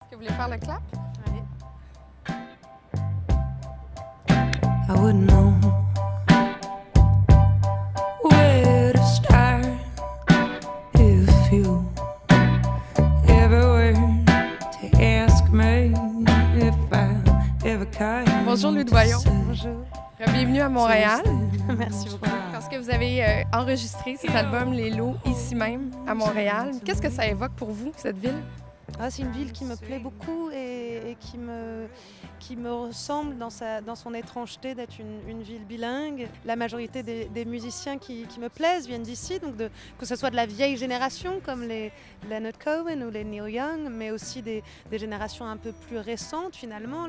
que vous voulez faire le clap? Allez. I wouldn't know where to start if you ever were to ask me if I ever kind. Bonjour Lou Doyon. Bonjour. Bienvenue à Montréal. Merci beaucoup. Parce que vous avez enregistré cet album Les Lots ici même à Montréal. Qu'est-ce que ça évoque pour vous, cette ville? C'est une ville qui me plaît beaucoup et qui me ressemble dans son étrangeté d'être une ville bilingue. La majorité des musiciens qui me plaisent viennent d'ici, donc que ce soit de la vieille génération comme les Leonard Cohen ou les Neil Young, mais aussi des générations un peu plus récentes finalement,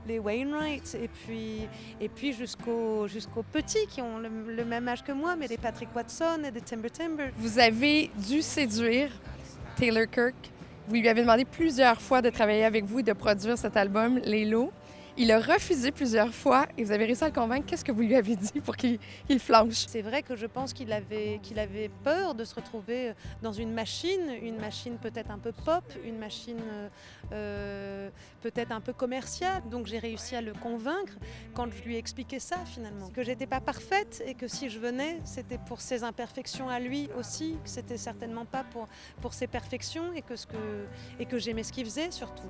les Wainwright, et puis jusqu'aux petits qui ont le même âge que moi, mais des Patrick Watson et des Timber Timber. Vous avez dû séduire Taylor Kirk. Vous lui avez demandé plusieurs fois de travailler avec vous et de produire cet album, Les Lots. Il a refusé plusieurs fois et vous avez réussi à le convaincre. Qu'est-ce que vous lui avez dit pour qu'il flanche? C'est vrai que je pense qu'il avait peur de se retrouver dans une machine peut-être un peu pop, une machine peut-être un peu commerciale. Donc j'ai réussi à le convaincre quand je lui ai expliqué ça finalement, que j'étais pas parfaite et que si je venais, c'était pour ses imperfections à lui aussi, que c'était certainement pas pour ses perfections et que j'aimais ce qu'il faisait surtout.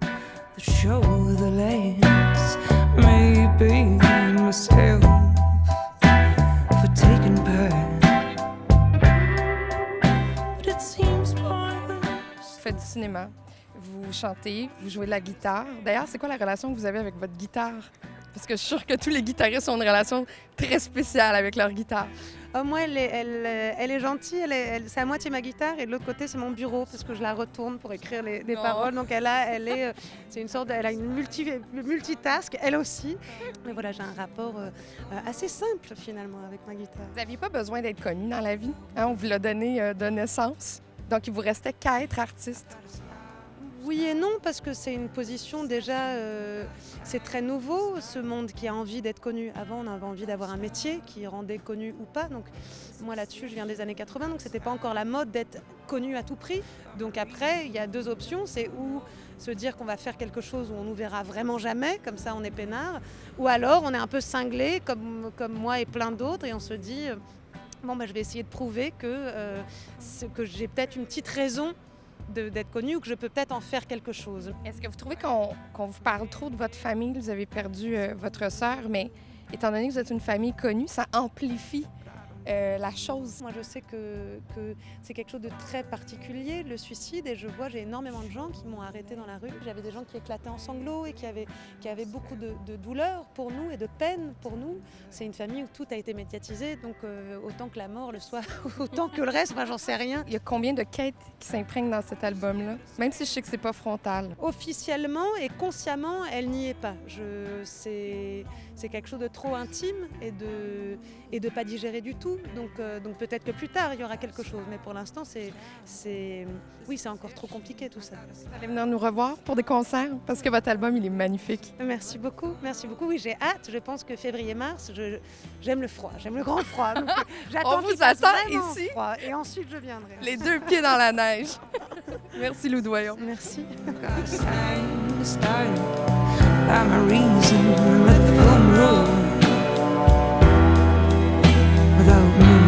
The show the legs, maybe myself for taking part, but it seems pointless. Vous faites du cinéma, vous chantez, vous jouez de la guitare. D'ailleurs, c'est quoi la relation que vous avez avec votre guitare? Parce que je suis sûre que tous les guitaristes ont une relation très spéciale avec leur guitare. Moi, elle est gentille, c'est à moitié ma guitare et de l'autre côté, c'est mon bureau parce que je la retourne pour écrire des paroles. Donc elle a une multitask, elle aussi. Mais voilà, j'ai un rapport assez simple finalement avec ma guitare. Vous n'aviez pas besoin d'être connu dans la vie. On vous l'a donné de naissance. Donc, il vous restait qu'à être artiste. Oui et non, parce que c'est une position déjà, c'est très nouveau, ce monde qui a envie d'être connu. Avant, on avait envie d'avoir un métier qui rendait connu ou pas. Donc moi là-dessus, je viens des années 80, donc c'était pas encore la mode d'être connu à tout prix. Donc après, il y a deux options, c'est ou se dire qu'on va faire quelque chose où on nous verra vraiment jamais, comme ça on est peinard, ou alors on est un peu cinglé, comme moi et plein d'autres, et on se dit, je vais essayer de prouver que j'ai peut-être une petite raison d'être connu ou que je peux peut-être en faire quelque chose. Est-ce que vous trouvez qu'on vous parle trop de votre famille? Vous avez perdu votre sœur, mais étant donné que vous êtes une famille connue, ça amplifie la chose. Moi, je sais que c'est quelque chose de très particulier, le suicide, et j'ai énormément de gens qui m'ont arrêté dans la rue. J'avais des gens qui éclataient en sanglots et qui avaient beaucoup de douleur pour nous et de peine pour nous. C'est une famille où tout a été médiatisé, donc autant que la mort le soit, autant que le reste, moi j'en sais rien. Il y a combien de quêtes qui s'imprègnent dans cet album-là? Même si je sais que c'est pas frontal. Officiellement et consciemment, elle n'y est pas. C'est quelque chose de trop intime et de pas digérer du tout. Donc peut-être que plus tard, il y aura quelque chose. Mais pour l'instant, c'est encore trop compliqué tout ça. Vous allez venir nous revoir pour des concerts? Parce que votre album, il est magnifique. Merci beaucoup. Oui, j'ai hâte. Je pense que février-mars, j'aime le froid. J'aime le grand froid. Donc, j'attends On vous qu'il fasse attend vraiment ici. froid. Et ensuite, je viendrai. Les deux pieds dans la neige. Merci Lou Doyon. Merci. Got time to start by my reason and let the film roll without me.